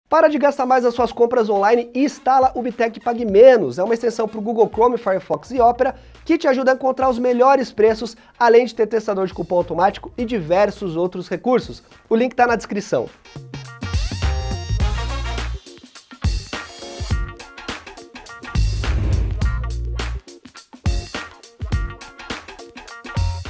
Para de gastar mais as suas compras online e instala o Bitec Pague Menos. É uma extensão para o Google Chrome, Firefox e Opera que te ajuda a encontrar os melhores preços, além de ter testador de cupom automático e diversos outros recursos. O link está na descrição.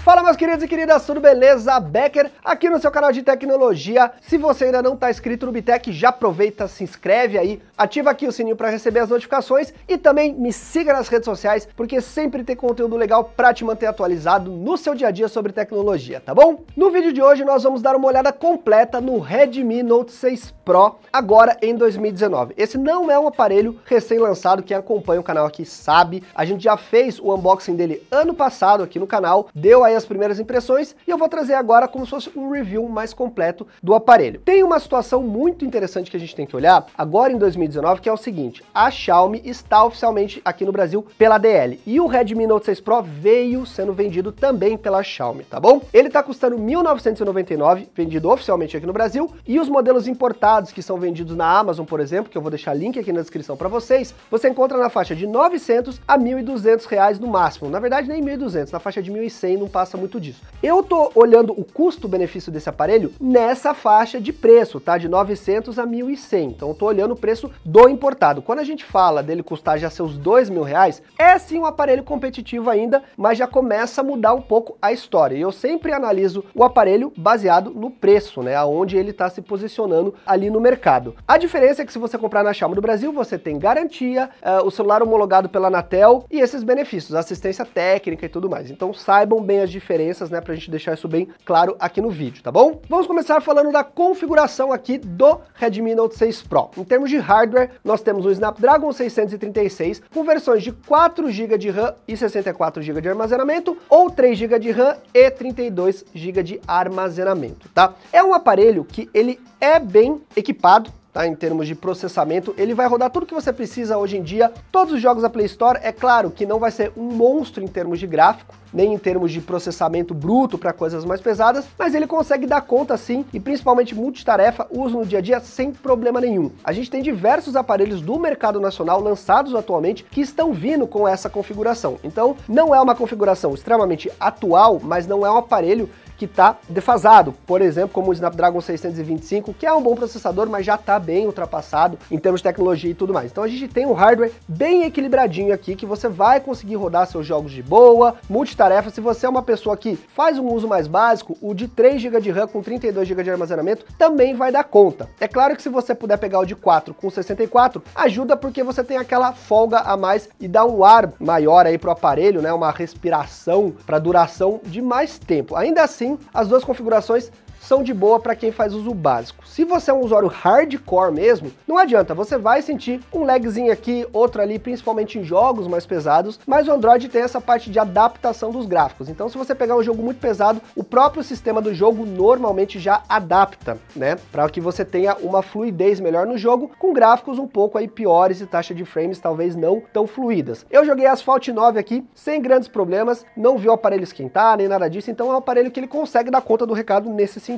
Fala, meus queridos e queridas, tudo beleza? Becker aqui no seu canal de tecnologia. Se você ainda não está inscrito no Bitec, já aproveita, se inscreve aí, ativa aqui o sininho para receber as notificações e também me siga nas redes sociais, porque sempre tem conteúdo legal para te manter atualizado no seu dia a dia sobre tecnologia, tá bom? No vídeo de hoje nós vamos dar uma olhada completa no Redmi Note 6 Pro, agora em 2019. Esse não é um aparelho recém-lançado, quem acompanha o canal aqui sabe, a gente já fez o unboxing dele ano passado aqui no canal, deu aí as primeiras impressões e eu vou trazer agora como se fosse um review mais completo do aparelho. Tem uma situação muito interessante que a gente tem que olhar agora em 2019, que é o seguinte: a Xiaomi está oficialmente aqui no Brasil pela DL e o Redmi Note 6 Pro veio sendo vendido também pela Xiaomi, tá bom? Ele tá custando R$ 1.999, vendido oficialmente aqui no Brasil, e os modelos importados que são vendidos na Amazon, por exemplo, que eu vou deixar link aqui na descrição para vocês, você encontra na faixa de R$ 900 a R$ 1.200 no máximo. Na verdade nem 1.200, na faixa de 1.100 não passa muito disso. Eu tô olhando o custo-benefício desse aparelho nessa faixa de preço, tá? De 900 a 1.100. Então eu tô olhando o preço do importado. Quando a gente fala dele custar já seus R$ 2.000, é sim um aparelho competitivo ainda, mas já começa a mudar um pouco a história. E eu sempre analiso o aparelho baseado no preço, né? Aonde ele tá se posicionando ali no mercado. A diferença é que se você comprar na Xiaomi do Brasil, você tem garantia, o celular homologado pela Anatel e esses benefícios, assistência técnica e tudo mais. Então saibam bem as diferenças, né, pra gente deixar isso bem claro aqui no vídeo, tá bom? Vamos começar falando da configuração aqui do Redmi Note 6 Pro. Em termos de hardware, nós temos o Snapdragon 636 com versões de 4 GB de RAM e 64 GB de armazenamento ou 3 GB de RAM e 32 GB de armazenamento, tá? É um aparelho que ele é bem equipado, tá? Em termos de processamento, ele vai rodar tudo que você precisa hoje em dia. Todos os jogos da Play Store, é claro que não vai ser um monstro em termos de gráfico, nem em termos de processamento bruto para coisas mais pesadas, mas ele consegue dar conta sim, e principalmente multitarefa, uso no dia a dia sem problema nenhum. A gente tem diversos aparelhos do mercado nacional lançados atualmente que estão vindo com essa configuração. Então, não é uma configuração extremamente atual, mas não é um aparelho que está defasado, por exemplo, como o Snapdragon 625, que é um bom processador, mas já está bem ultrapassado em termos de tecnologia e tudo mais. Então a gente tem um hardware bem equilibradinho aqui, que você vai conseguir rodar seus jogos de boa, multitarefa. Se você é uma pessoa que faz um uso mais básico, o de 3 GB de RAM com 32 GB de armazenamento também vai dar conta. É claro que se você puder pegar o de 4 com 64, ajuda porque você tem aquela folga a mais e dá um ar maior aí pro aparelho, né? Uma respiração para duração de mais tempo. Ainda assim, as duas configurações são de boa para quem faz uso básico. Se você é um usuário hardcore mesmo, não adianta, você vai sentir um lagzinho aqui, outro ali, principalmente em jogos mais pesados, mas o Android tem essa parte de adaptação dos gráficos. Então se você pegar um jogo muito pesado, o próprio sistema do jogo normalmente já adapta, né? Para que você tenha uma fluidez melhor no jogo, com gráficos um pouco aí piores e taxa de frames talvez não tão fluídas. Eu joguei Asphalt 9 aqui sem grandes problemas, não vi o aparelho esquentar nem nada disso, então é um aparelho que ele consegue dar conta do recado nesse sentido.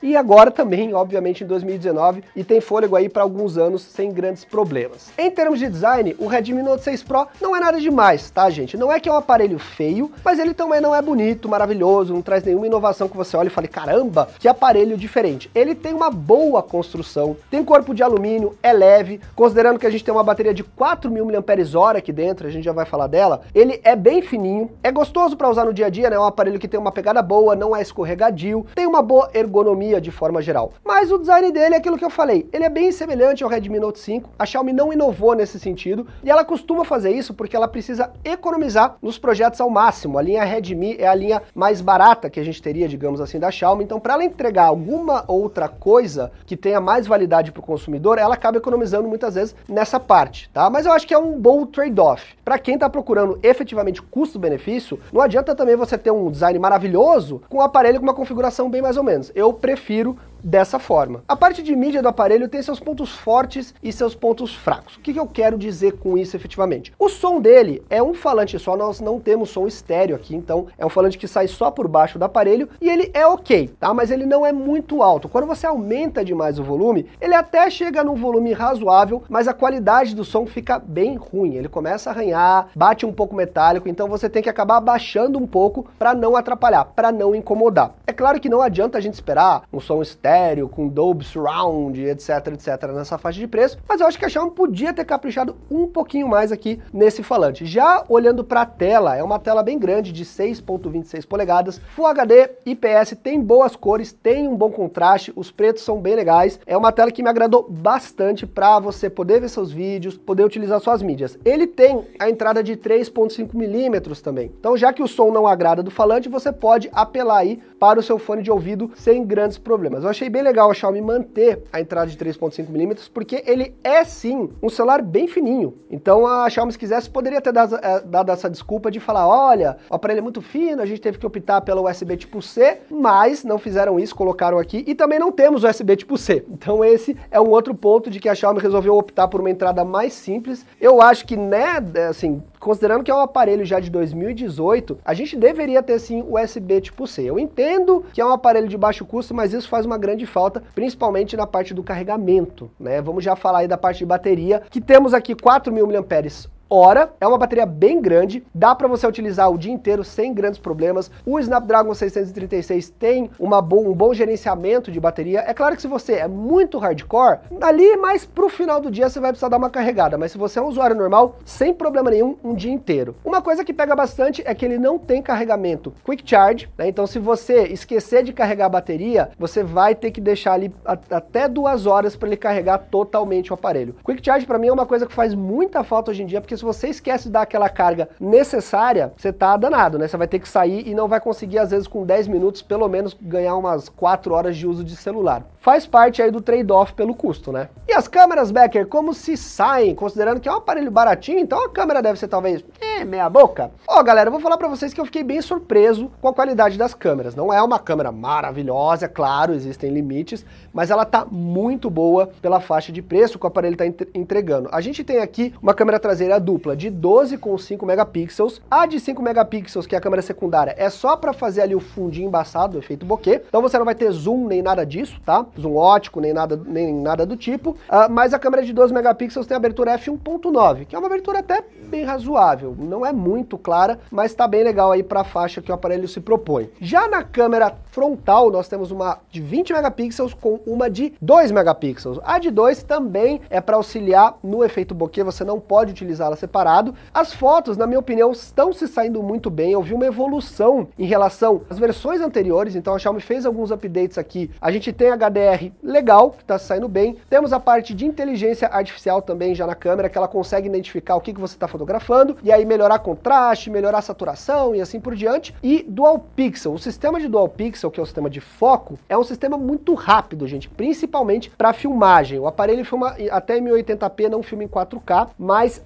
E agora também, obviamente, em 2019, e tem fôlego aí para alguns anos sem grandes problemas. Em termos de design, o Redmi Note 6 Pro não é nada demais, tá, gente? Não é que é um aparelho feio, mas ele também não é bonito, maravilhoso, não traz nenhuma inovação que você olhe e fale, caramba, que aparelho diferente. Ele tem uma boa construção, tem corpo de alumínio, é leve, considerando que a gente tem uma bateria de 4.000 mAh aqui dentro, a gente já vai falar dela, ele é bem fininho, é gostoso para usar no dia a dia, né? É um aparelho que tem uma pegada boa, não é escorregadio, tem uma boa ergonomia de forma geral. Mas o design dele é aquilo que eu falei, ele é bem semelhante ao Redmi Note 5, a Xiaomi não inovou nesse sentido, e ela costuma fazer isso porque ela precisa economizar nos projetos ao máximo. A linha Redmi é a linha mais barata que a gente teria, digamos assim, da Xiaomi, então para ela entregar alguma outra coisa que tenha mais validade para o consumidor, ela acaba economizando muitas vezes nessa parte, tá? Mas eu acho que é um bom trade-off. Para quem tá procurando efetivamente custo-benefício, não adianta também você ter um design maravilhoso com um aparelho com uma configuração bem mais ou menos. Eu prefiro dessa forma. A parte de mídia do aparelho tem seus pontos fortes e seus pontos fracos. O que eu quero dizer com isso efetivamente? O som dele é um falante só, nós não temos som estéreo aqui, então é um falante que sai só por baixo do aparelho e ele é ok, tá? Mas ele não é muito alto. Quando você aumenta demais o volume, ele até chega num volume razoável, mas a qualidade do som fica bem ruim. Ele começa a arranhar, bate um pouco metálico, então você tem que acabar abaixando um pouco para não atrapalhar, para não incomodar. É claro que não adianta a gente esperar um som estéreo com Dolby Surround, etc, etc, nessa faixa de preço, mas eu acho que a Xiaomi podia ter caprichado um pouquinho mais aqui nesse falante. Já olhando para a tela, é uma tela bem grande de 6.26 polegadas, Full HD, IPS, tem boas cores, tem um bom contraste, os pretos são bem legais, é uma tela que me agradou bastante para você poder ver seus vídeos, poder utilizar suas mídias. Ele tem a entrada de 3.5 milímetros também, então já que o som não agrada do falante, você pode apelar aí para o seu fone de ouvido sem grandes problemas. Eu achei bem legal a Xiaomi manter a entrada de 3.5 milímetros, porque ele é sim um celular bem fininho, então a Xiaomi, se quisesse, poderia ter dado essa desculpa de falar, olha, o aparelho é muito fino, a gente teve que optar pelo USB tipo C, mas não fizeram isso, colocaram aqui, e também não temos USB tipo C, então esse é um outro ponto de que a Xiaomi resolveu optar por uma entrada mais simples. Eu acho que, né, assim, considerando que é um aparelho já de 2018, a gente deveria ter sim USB tipo C. Eu entendo que é um aparelho de baixo custo, mas isso faz uma grande falta, principalmente na parte do carregamento, né? Vamos já falar aí da parte de bateria, que temos aqui 4.000 mAh, é uma bateria bem grande, dá para você utilizar o dia inteiro sem grandes problemas. O Snapdragon 636 tem um bom gerenciamento de bateria. É claro que se você é muito hardcore, ali mais pro final do dia você vai precisar dar uma carregada, mas se você é um usuário normal, sem problema nenhum, um dia inteiro. Uma coisa que pega bastante é que ele não tem carregamento Quick Charge, né? Então se você esquecer de carregar a bateria, você vai ter que deixar ali até 2 horas para ele carregar totalmente o aparelho. Quick Charge para mim é uma coisa que faz muita falta hoje em dia, porque se você esquece de dar aquela carga necessária, você tá danado, né? Você vai ter que sair e não vai conseguir, às vezes, com 10 minutos, pelo menos, ganhar umas 4 horas de uso de celular. Faz parte aí do trade-off pelo custo, né? E as câmeras, Becker, como se saem? Considerando que é um aparelho baratinho, então a câmera deve ser talvez meia boca. Ó, galera, eu vou falar pra vocês que eu fiquei bem surpreso com a qualidade das câmeras. Não é uma câmera maravilhosa, é claro, existem limites, mas ela tá muito boa pela faixa de preço que o aparelho tá entregando. A gente tem aqui uma câmera traseira dupla de 12,5 megapixels, a de 5 megapixels, que é a câmera secundária, é só para fazer ali o fundinho embaçado, o efeito bokeh, então você não vai ter zoom nem nada disso, tá? Zoom ótico, nem nada do tipo, mas a câmera de 12 megapixels tem abertura f1.9, que é uma abertura até bem razoável, não é muito clara, mas tá bem legal aí para a faixa que o aparelho se propõe. Já na câmera frontal, nós temos uma de 20 megapixels com uma de 2 megapixels. A de 2 também é para auxiliar no efeito bokeh, você não pode utilizá-la separado. As fotos, na minha opinião, estão se saindo muito bem. Eu vi uma evolução em relação às versões anteriores, então a Xiaomi fez alguns updates aqui. A gente tem HDR legal, que está saindo bem. Temos a parte de inteligência artificial também já na câmera, que ela consegue identificar o que você está fotografando, e aí melhorar contraste, melhorar saturação e assim por diante. E Dual Pixel, o sistema de Dual Pixel, que é o sistema de foco, é um sistema muito rápido, gente, principalmente para filmagem. O aparelho filma até em 1080p, não filma em 4K, mas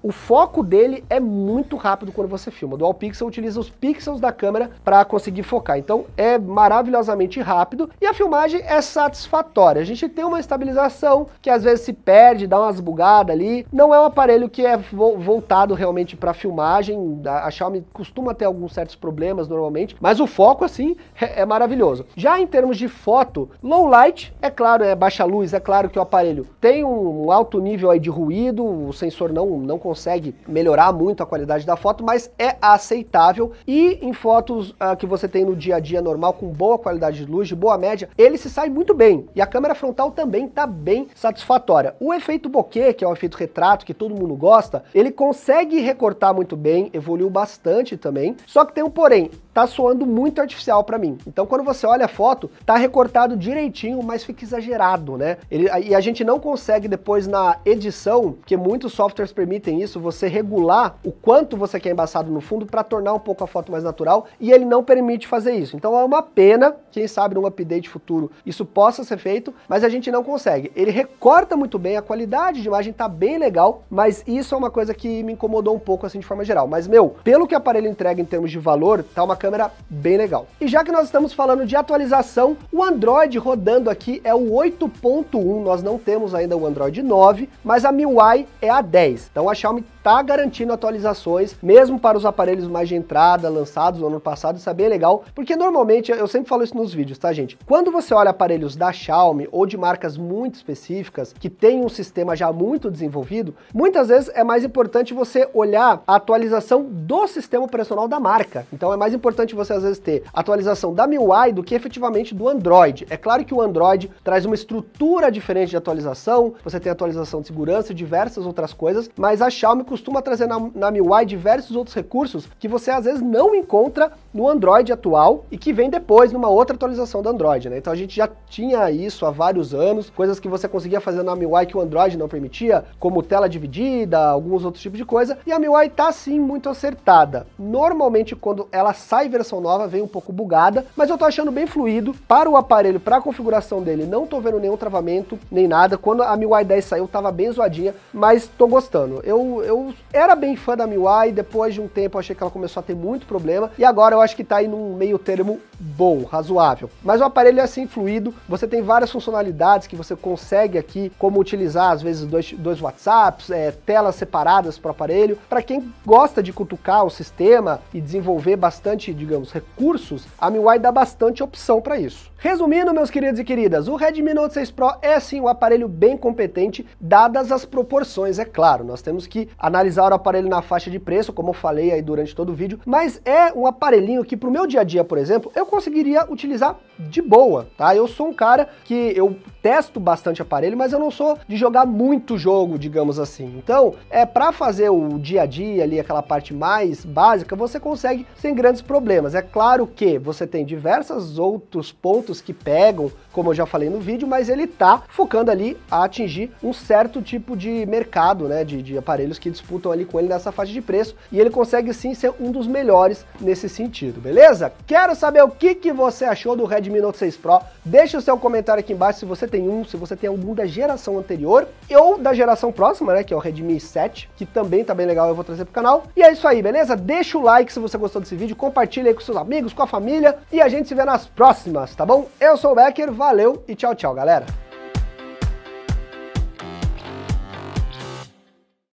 o foco dele é muito rápido quando você filma. O Dual Pixel utiliza os pixels da câmera para conseguir focar, então é maravilhosamente rápido e a filmagem é satisfatória. A gente tem uma estabilização que às vezes se perde, dá umas bugadas ali. Não é um aparelho que é voltado realmente para filmagem. A Xiaomi costuma ter alguns certos problemas normalmente, mas o foco assim é maravilhoso. Já em termos de foto, low light, é claro, baixa luz, é claro que o aparelho tem um alto nível aí de ruído, o sensor não consegue melhorar muito a qualidade da foto, mas é aceitável. E em fotos que você tem no dia a dia normal, com boa qualidade de luz, de boa média, ele se sai muito bem. E a câmera frontal também está bem satisfatória. O efeito bokeh, que é o efeito retrato, que todo mundo gosta, ele consegue recortar muito bem, evoluiu bastante também. Só que tem um porém, tá soando muito artificial para mim. Então quando você olha a foto, tá recortado direitinho, mas fica exagerado, né? E a gente não consegue depois na edição, porque muitos softwares permitem isso, você regular o quanto você quer embaçado no fundo para tornar um pouco a foto mais natural, e ele não permite fazer isso. Então é uma pena, quem sabe num update futuro isso possa ser feito, mas a gente não consegue. Ele recorta muito bem, a qualidade de imagem tá bem legal, mas isso é uma coisa que me incomodou um pouco assim de forma geral. Mas, pelo que o aparelho entrega em termos de valor, tá uma câmera câmera bem legal. E já que nós estamos falando de atualização, o Android rodando aqui é o 8.1, nós não temos ainda o Android 9, mas a MIUI é a 10. Então a Xiaomi está garantindo atualizações, mesmo para os aparelhos mais de entrada, lançados no ano passado. Isso é bem legal, porque normalmente, eu sempre falo isso nos vídeos, tá, gente? Quando você olha aparelhos da Xiaomi ou de marcas muito específicas, que tem um sistema já muito desenvolvido, muitas vezes é mais importante você olhar a atualização do sistema operacional da marca. Então é mais importante você, às vezes, ter atualização da MIUI do que efetivamente do Android. É claro que o Android traz uma estrutura diferente de atualização, você tem atualização de segurança e diversas outras coisas, mas a Xiaomi costuma trazer na MIUI diversos outros recursos que você às vezes não encontra no Android atual e que vem depois numa outra atualização do Android, né? Então a gente já tinha isso há vários anos, coisas que você conseguia fazer na MIUI que o Android não permitia, como tela dividida, alguns outros tipos de coisa, e a MIUI tá sim muito acertada. Normalmente quando ela sai versão nova vem um pouco bugada, mas eu tô achando bem fluido para o aparelho, para a configuração dele, não tô vendo nenhum travamento, nem nada. Quando a MIUI 10 saiu tava bem zoadinha, mas tô gostando. Eu era bem fã da MIUI, depois de um tempo eu achei que ela começou a ter muito problema, e agora eu acho que tá aí num meio termo bom, razoável. Mas o aparelho é assim fluido, você tem várias funcionalidades que você consegue aqui, como utilizar às vezes dois WhatsApps, telas separadas para o aparelho. Para quem gosta de cutucar o sistema e desenvolver bastante, digamos, recursos, a MIUI dá bastante opção para isso. Resumindo, meus queridos e queridas, o Redmi Note 6 Pro é sim um aparelho bem competente, dadas as proporções, é claro. Nós temos que analisar o aparelho na faixa de preço, como eu falei aí durante todo o vídeo, mas é um aparelhinho que pro meu dia a dia, por exemplo, eu conseguiria utilizar de boa, tá? Eu sou um cara que eu testo bastante aparelho, mas eu não sou de jogar muito jogo, digamos assim. Então, para fazer o dia a dia ali, aquela parte mais básica, você consegue sem grandes problemas. É claro que você tem diversos outros pontos que pegam, como eu já falei no vídeo, mas ele tá focando ali a atingir um certo tipo de mercado, né, de aparelhos que disputam ali com ele nessa faixa de preço, e ele consegue sim ser um dos melhores nesse sentido, beleza? Quero saber o que você achou do Redmi Note 6 Pro, deixa o seu comentário aqui embaixo se você tem um, se você tem algum da geração anterior, ou da geração próxima, né, que é o Redmi 7, que também tá bem legal, eu vou trazer pro canal. E é isso aí, beleza? Deixa o like se você gostou desse vídeo, compartilha aí com seus amigos, com a família, e a gente se vê nas próximas, tá bom? Eu sou o Becker, valeu e tchau, tchau, galera!